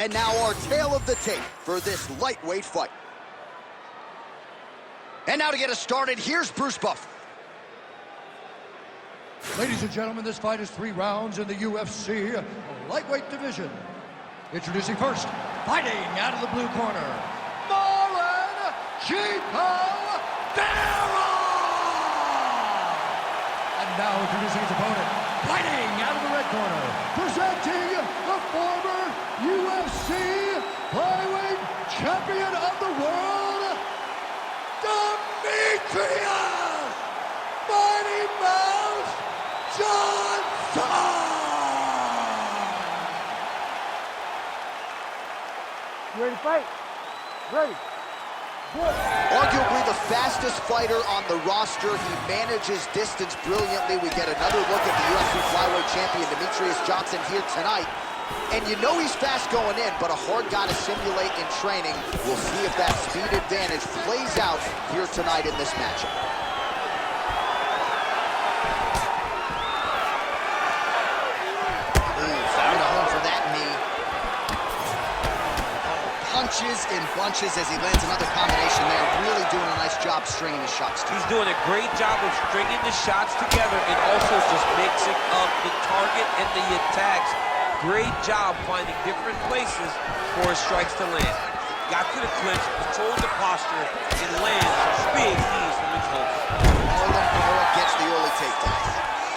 And now our tale of the tape for this lightweight fight. And now to get us started, here's Bruce Buffer. Ladies and gentlemen, this fight is 3 rounds in the UFC lightweight division. Introducing first, fighting out of the blue corner, Marlon Chito Vera! And now introducing his opponent, fighting out of the red corner, presenting the former UFC flyweight champion of the world, Demetrios! Mighty Mouse Johnson! You ready to fight? Ready. Good. Arguably the fastest fighter on the roster. He manages distance brilliantly. We get another look at the UFC flyweight champion, Demetrious Johnson, here tonight. And you know he's fast going in, but a hard guy to simulate in training. We'll see if that speed advantage plays out here tonight in this matchup. Punches in bunches as he lands another combination there. Really doing a nice job stringing his shots together. He's doing a great job of stringing the shots together and also just mixing up the target and the attacks. Great job finding different places for his strikes to land. Got to the clinch, controlled the posture, and lands big knees from his hook. Marlon Vera gets the early takedown.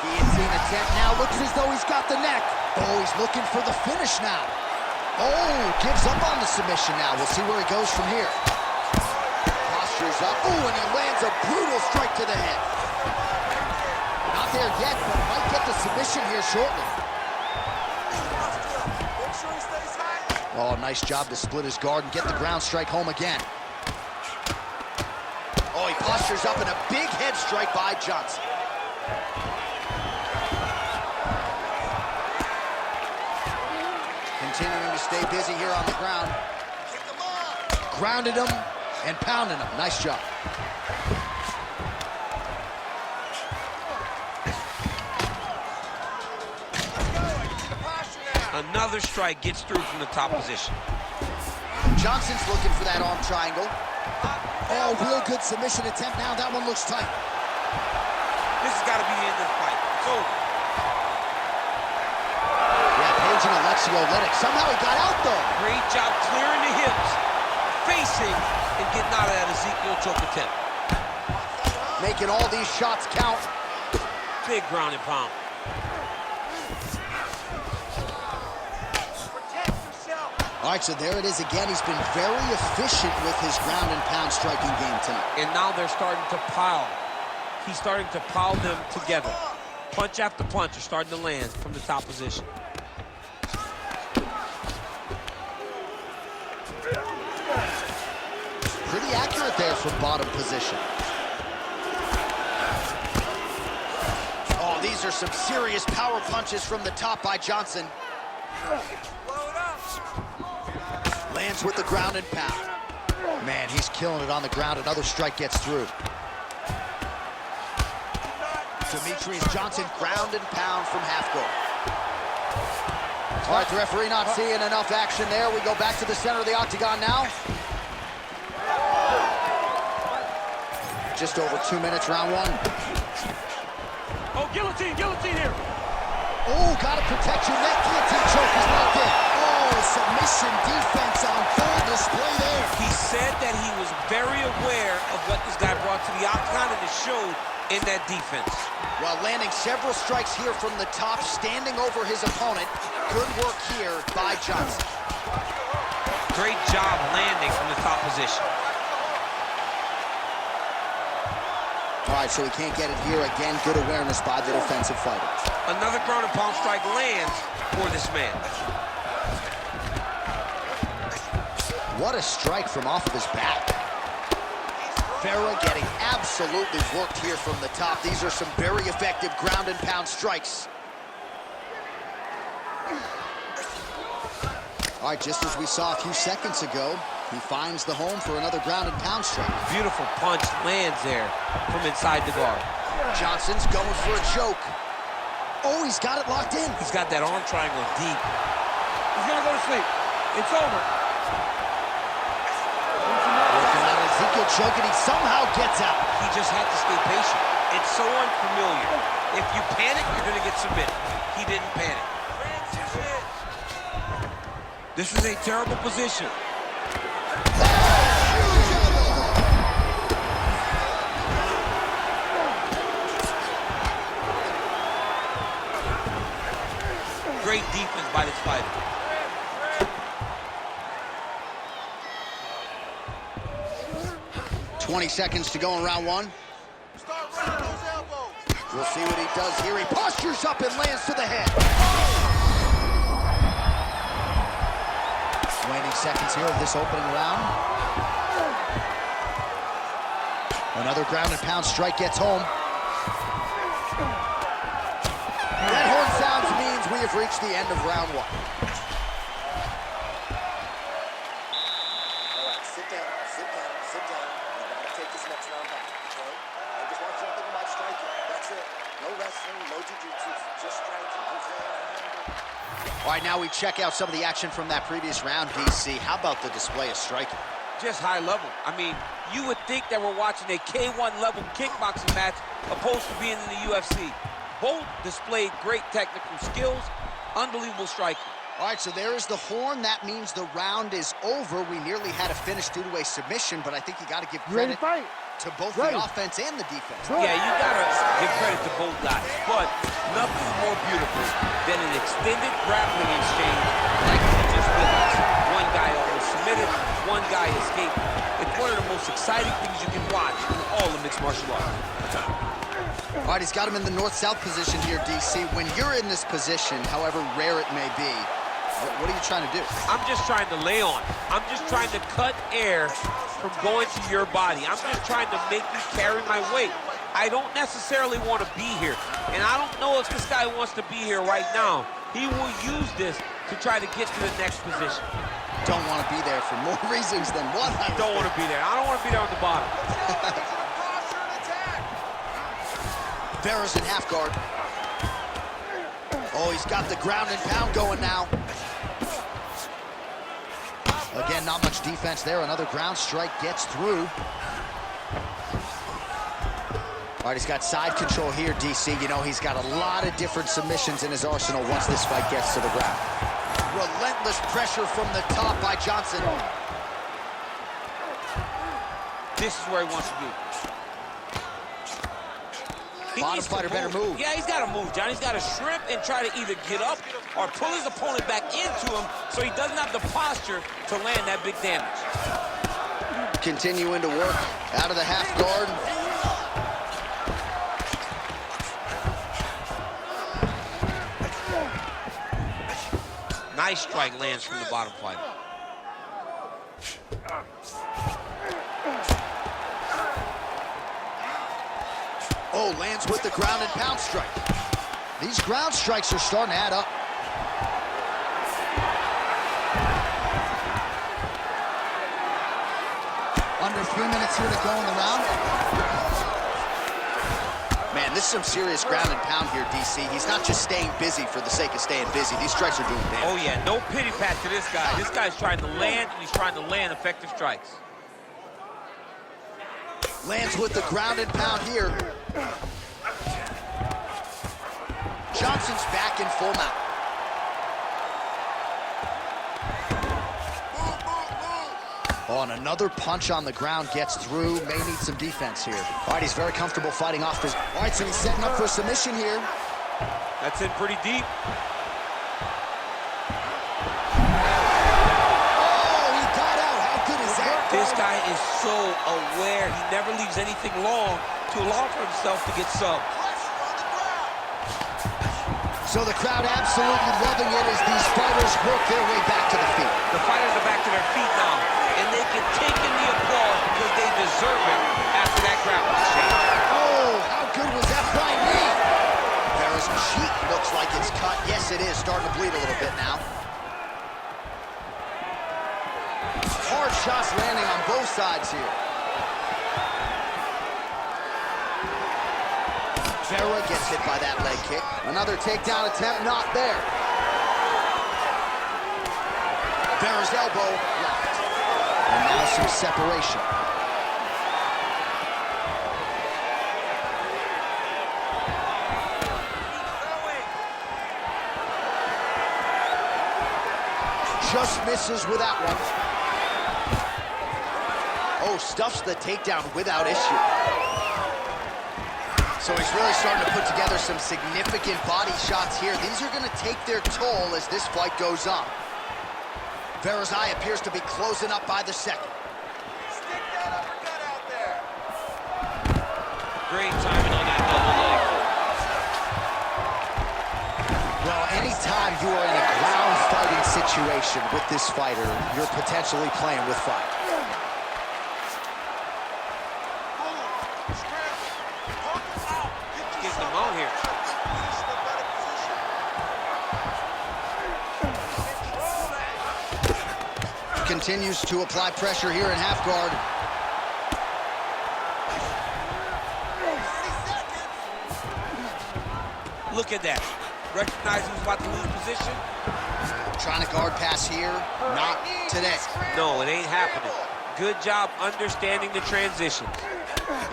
Guillotine attempt now. Looks as though he's got the neck. Oh, he's looking for the finish now. Oh, gives up on the submission now. We'll see where he goes from here. Posture's up. Oh, and he lands a brutal strike to the head. Not there yet, but might get the submission here shortly. Oh, nice job to split his guard and get the ground strike home again. Oh, he postures up in a big head strike by Johnson. Continuing to stay busy here on the ground. Grounded him and pounding him. Nice job. Another strike gets through from the top position. Johnson's looking for that arm triangle. Oh, real good submission attempt now. That one looks tight. This has got to be the end of the fight. It's over. And Alexio let it. Somehow he got out, though. Great job clearing the hips, facing, and getting out of that Ezekiel choke attempt. Making all these shots count. Big ground and pound. All right, so there it is again. He's been very efficient with his ground and pound striking game tonight. And now they're starting to pile. He's starting to pile them together. Punch after punch are starting to land from the top position. Pretty accurate there from bottom position. Oh, these are some serious power punches from the top by Johnson. Lands with the ground and pound. Man, he's killing it on the ground. Another strike gets through. Demetrious Johnson, ground and pound from half guard. All right, the referee not seeing enough action there. We go back to the center of the octagon now. Just over 2 minutes, round one. Oh, guillotine here. Oh, gotta protect your neck. Guillotine choke is not there. Oh, submission defense on full display there. He said that he was very aware of what this guy brought to the octagon, and it showed in that defense. While landing several strikes here from the top, standing over his opponent. Good work here by Johnson. Great job landing from the top position. All right, so he can't get it here. Again, good awareness by the defensive fighter. Another ground and pound strike lands for this man. What a strike from off of his back. Vera getting absolutely worked here from the top. These are some very effective ground and pound strikes. All right, just as we saw a few seconds ago, he finds the home for another ground and pound strike. Beautiful punch lands there from inside the guard. Johnson's going for a choke. Oh, he's got it locked in. He's got that arm triangle deep. He's gonna go to sleep. It's over. Working on Ezekiel choke, and he somehow gets out. He just had to stay patient. It's so unfamiliar. If you panic, you're going to get submitted. He didn't panic. This is a terrible position. Great defense by this fighter. "20 seconds to go in round one. Start running those elbows. We'll see what he does here. He postures up and lands to the head. Waning seconds here of this opening round. Another ground and pound strike gets home. That horn sounds means we have reached the end of round one. All right, sit down, sit down, sit down. You gotta take this next round back, okay? I just want you to think about striking. That's it. No wrestling, no jiu-jitsu, just striking. All right, now we check out some of the action from that previous round, DC. How about the display of striking? Just high level. I mean, you would think that we're watching a K1 level kickboxing match opposed to being in the UFC. Both displayed great technical skills, unbelievable striking. All right, so there is the horn. That means the round is over. We nearly had a finish due to a submission, but I think you got to give credit to both the offense and the defense. Yeah, you gotta give credit to both guys, but nothing's more beautiful than an extended grappling exchange like we just witnessed. One guy almost submitted, one guy escaped. It's one of the most exciting things you can watch in all of mixed martial arts. All right, he's got him in the north-south position here, DC. When you're in this position, however rare it may be, what are you trying to do? I'm just trying to lay on. I'm just trying to cut air from going to your body. I'm just trying to make you carry my weight. I don't necessarily want to be here, and I don't know if this guy wants to be here right now. He will use this to try to get to the next position. Don't want to be there for more reasons than one. I don't want to be there. I don't want to be there on the bottom. Vera's in half guard. Oh, he's got the ground and pound going now. Again, not much defense there. Another ground strike gets through. All right, he's got side control here, DC. You know, he's got a lot of different submissions in his arsenal once this fight gets to the ground. Relentless pressure from the top by Johnson. This is where he wants to be. Bottom fighter better move. Yeah, he's got to move, John. He's got to shrimp and try to either get up or pull his opponent back into him so he doesn't have the posture to land that big damage. Continuing to work out of the half guard. Nice strike lands from the bottom fighter. Oh, lands with the ground and pound strike. These ground strikes are starting to add up. Under 3 minutes here to go in the round. Man, this is some serious ground and pound here, DC. He's not just staying busy for the sake of staying busy. These strikes are doing damage. Oh, yeah, no pity pat to this guy. This guy's trying to land, and he's trying to land effective strikes. Lands with the ground and pound here. Johnson's back in full mount. Oh, and another punch on the ground gets through. May need some defense here. All right, he's very comfortable fighting off his... All right, so he's setting up for submission here. That's in pretty deep. This guy is so aware. He never leaves anything long to allow for himself to get subbed. So the crowd absolutely loving it as these fighters work their way back to the feet. The fighters are back to their feet now, and they can take in the applause because they deserve it after that grappling exchange. Oh, how good was that right knee? Vera's cheek looks like it's cut. Yes, it is. Starting to bleed a little bit now. Hard shots landing on both sides here. Vera gets hit by that leg kick. Another takedown attempt, not there. Vera's elbow blocked. And now some separation. Just misses with that one. Oh, stuffs the takedown without issue. So he's really starting to put together some significant body shots here. These are going to take their toll as this fight goes on. Vera's eye appears to be closing up by the second. Stick that uppercut out there. Great timing on that double leg. Well, anytime you are in a ground fighting situation with this fighter, you're potentially playing with fire. Get them out here. Continues to apply pressure here in half guard. Look at that. Recognize who's about to lose position? Trying to guard pass here. Not today. No, it ain't happening. Good job understanding the transitions.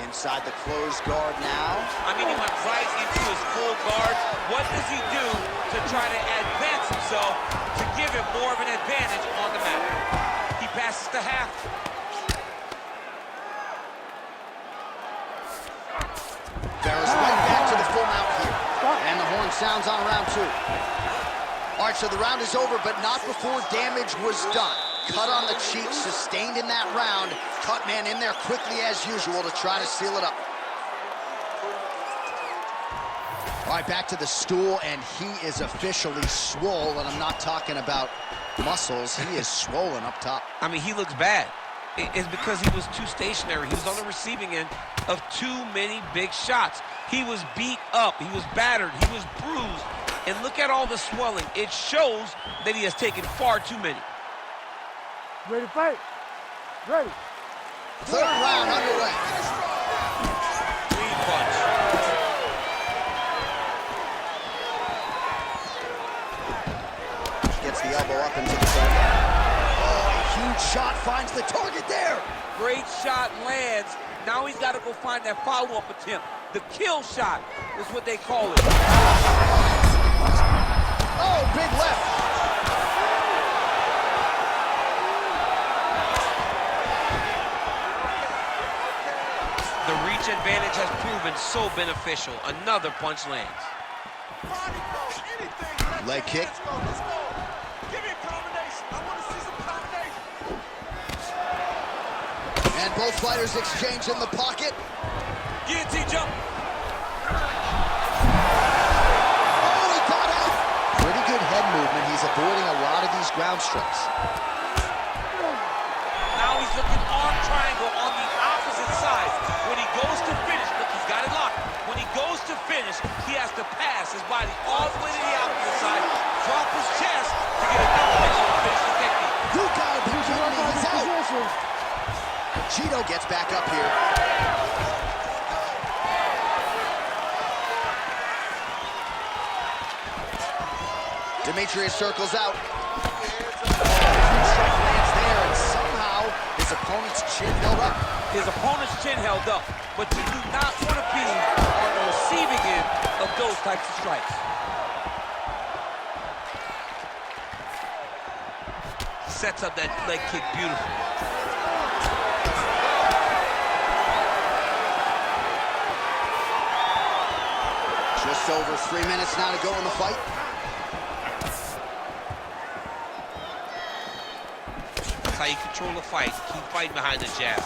Inside the closed guard now. I mean, he went right into his full guard. What does he do to try to advance himself to give him more of an advantage on the mat? He passes to half. Vera's right back to the full mount here. And the horn sounds on round two. All right, so the round is over, but not before damage was done. Cut on the cheek, sustained in that round. Cut man in there quickly as usual to try to seal it up. All right, back to the stool, and he is officially swole, and I'm not talking about muscles. He is swollen up top. I mean, he looks bad. It's because he was too stationary. He was on the receiving end of too many big shots. He was beat up. He was battered. He was bruised. And look at all the swelling. It shows that he has taken far too many. Ready to fight? Ready. Third round underway. Clean punch. Gets the elbow up into the center. Oh, a huge shot finds the target there. Great shot lands. Now he's got to go find that follow-up attempt. The kill shot is what they call it. Oh, big left. The reach advantage has proven so beneficial. Another punch lands. Leg kick. Let's go. Give me a combination. I want to see some combination. And both fighters exchange in the pocket. Guillotine jump. Oh, he got out. Pretty good head movement. He's avoiding a lot of these ground strikes. Now he's looking arm triangle on the opposite side. When he goes to finish, look, he's got it locked. When he goes to finish, he has to pass his body all the way to the opposite side, drop his chest to get a combination to finish the technique. You gotta be kidding me. He's out. Chito gets back up here. Demetrios circles out. Huge strike lands there, and somehow his opponent's chin held up. His opponent's chin held up, but you do not want to be on the receiving end of those types of strikes. Sets up that leg kick beautifully. Just over 3 minutes now to go in the fight. That's how you control the fight. Keep fighting behind the jab.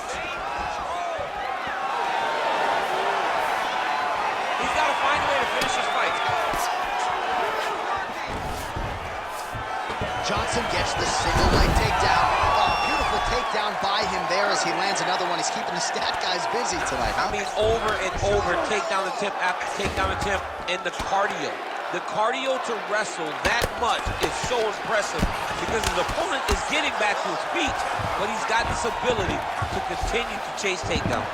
He's got to find a way to finish his fight. Johnson gets the single leg takedown. Oh, beautiful takedown by him there as he lands another one. He's keeping the stat guys busy tonight, huh? I mean, over and over, takedown attempt after takedown attempt, and the cardio. The cardio to wrestle that much is so impressive because his opponent is getting back to his feet, but he's got this ability to continue to chase takedowns.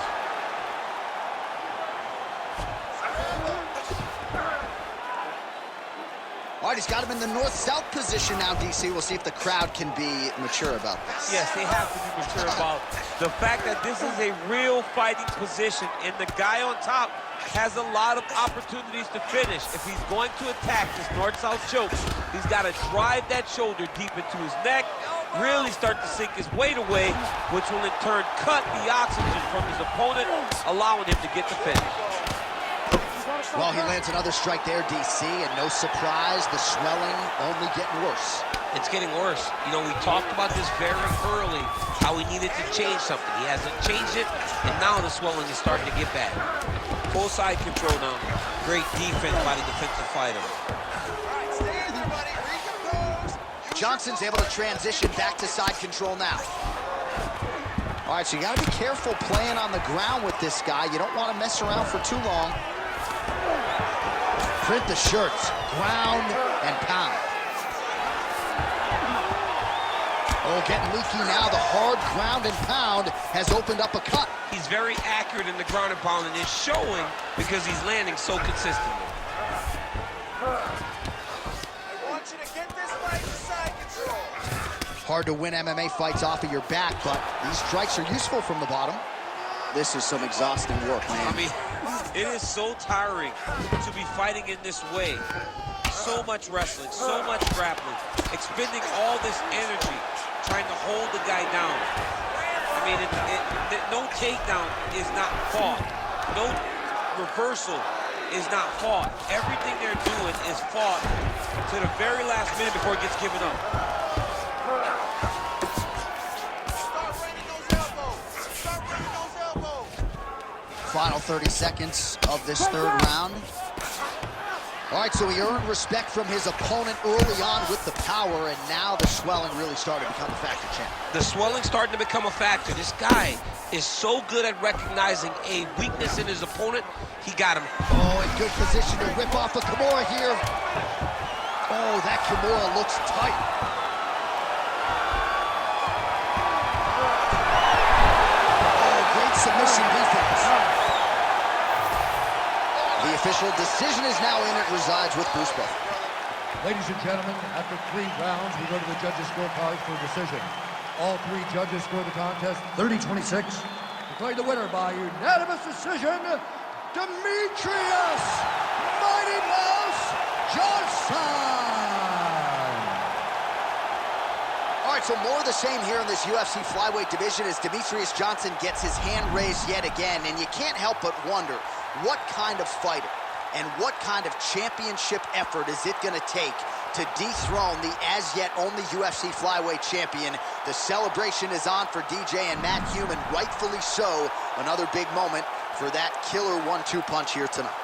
All All right, he's got him in the north-south position now, DC. We'll see if the crowd can be mature about this. Yes, they have to be mature about the fact that this is a real fighting position, and the guy on top has a lot of opportunities to finish. If he's going to attack this north-south choke, he's got to drive that shoulder deep into his neck, really start to sink his weight away, which will in turn cut the oxygen from his opponent, allowing him to get the finish. Well, he lands another strike there, DC, and no surprise, the swelling only getting worse. It's getting worse. You know, we talked about this very early, how he needed to change something. He hasn't changed it, and now the swelling is starting to get bad. Full side control now. Great defense by the defensive fighter. Johnson's able to transition back to side control now. All right, so you got to be careful playing on the ground with this guy. You don't want to mess around for too long. Print the shirts, ground and pound. Oh, getting leaky now. The hard ground and pound has opened up a cut. He's very accurate in the ground and pound, and it's showing because he's landing so consistently. I want you to get this fight to side control. Hard to win MMA fights off of your back, but these strikes are useful from the bottom. This is some exhausting work, man. I mean, it is so tiring to be fighting in this way. So much wrestling, so much grappling, expending all this energy trying to hold the guy down. I mean, no takedown is not fought. No reversal is not fought. Everything they're doing is fought to the very last minute before it gets given up. Final 30 seconds of this third round. All right, so he earned respect from his opponent early on with the power, and now the swelling really started to become a factor, champ. The swelling starting to become a factor. This guy is so good at recognizing a weakness in his opponent. He got him. Oh, in good position to rip off a Kimura here. Oh, that Kimura looks tight. Oh, great submission defense. The official decision is now in. It resides with Bruce Buffer. Ladies and gentlemen, after 3 rounds, we go to the judges' scorecards for decision. All 3 judges scored the contest 30-26. Declared the winner by unanimous decision, Demetrious Mighty Mouse Johnson. All right, so more of the same here in this UFC flyweight division as Demetrious Johnson gets his hand raised yet again, and you can't help but wonder what kind of fighter and what kind of championship effort is it going to take to dethrone the as-yet only UFC flyweight champion. The celebration is on for DJ and Matt Human, rightfully so. Another big moment for that killer 1-2 punch here tonight.